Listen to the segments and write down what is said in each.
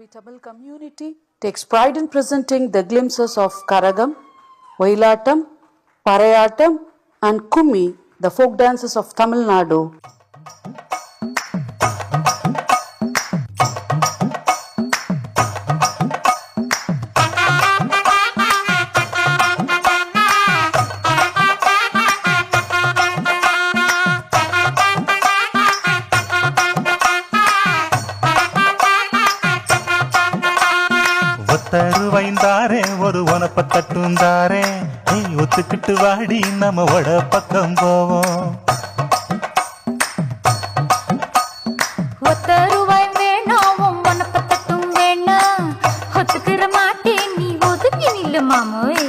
Malvi Tamil community takes pride in presenting the glimpses of Karagam, Oilatam, Parayatam and Kummi, the folk dances of Tamil Nadu. தருவைந்தாரே ஒரு உனப்ப தட்டுந்தாரே ஒத்துக்கிட்டு வாடி நம்ம வட பக்கம் போவோம். ஒத்தருவாய் வேணாம் உனப்ப தட்டும் வேணா ஒத்துக்கிற மாட்டே நீ ஒதுக்கி நில்லு மாமோய்.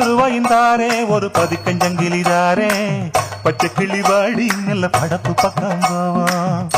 ரூபாய்ந்தாரே ஒரு பதிக்கஞ்சங்கிலிதாரே பச்சை கிளி வாடி நல்ல படப்பு பக்கம் போவோம்.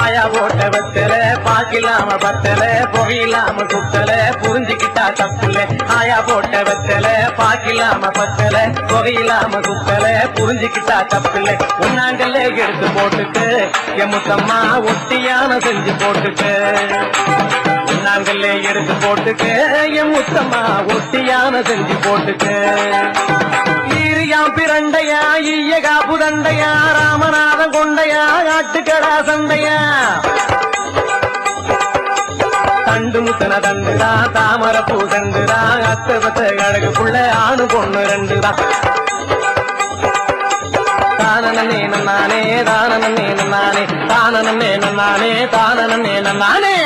ஆயா போட்ட வெத்தல பாக்கிலாம பத்தல புகையிலாம குத்தல புரிஞ்சுக்கிட்டா தப்புல. ஆயா போட்ட வெத்தல பாக்கிலாம பத்தல புகையிலாம குத்தல புரிஞ்சுக்கிட்டா தப்புல. உன்னாங்கல்ல எடுத்து போட்டுட்டு எமுத்தம்மா ஒட்டியான செஞ்சு போட்டுட்டு உன்னாங்கல்ல எடுத்து போட்டுட்டு எமுத்தம்மா ஒட்டியான செஞ்சு போட்டுட்டு. பிரண்டையா ஈயகா புதண்டையா ராமநாதன் கொண்டையா காட்டுக்கடா சண்டையா தண்டு முத்தன தண்டுதா தாமர பூ தண்டுதா அத்தவத்த கழகு புள்ள ஆணு பொண்ணு ரெண்டுதா. தானனே நன்னானே தானனே நன்னானே தானனே நன்னானே தானனே நன்னானே.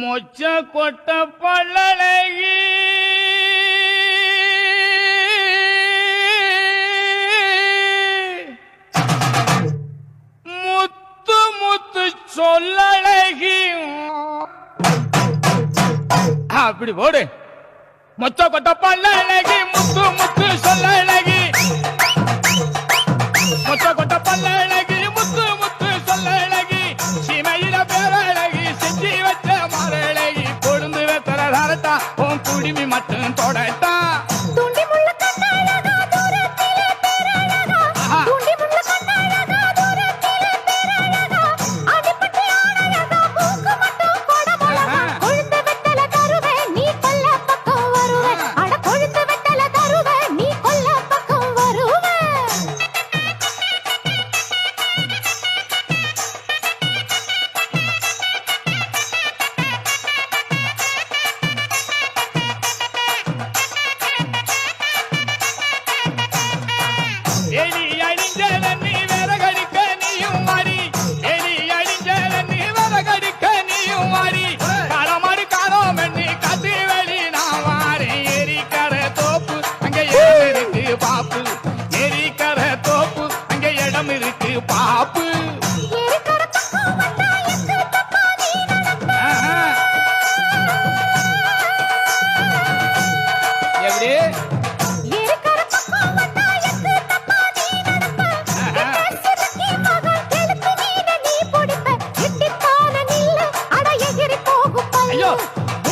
மொச்ச கொட்ட பல்லழகி முத்து முத்து சொல்லழகி அப்படி போடு. மொச்ச கொட்ட பல்லழகி முத்து முத்து சொல்லழகி மொச்ச கொட்ட பல்லழகி முத்து முத்து சொல்லழகி சீமையில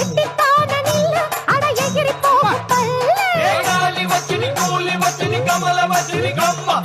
கெட்டித்தான நில்லு அட எகிரி போகும் பல்லு ஏகாலி வச்சினி கூலி வச்சினி கமல வச்சினி கம்மா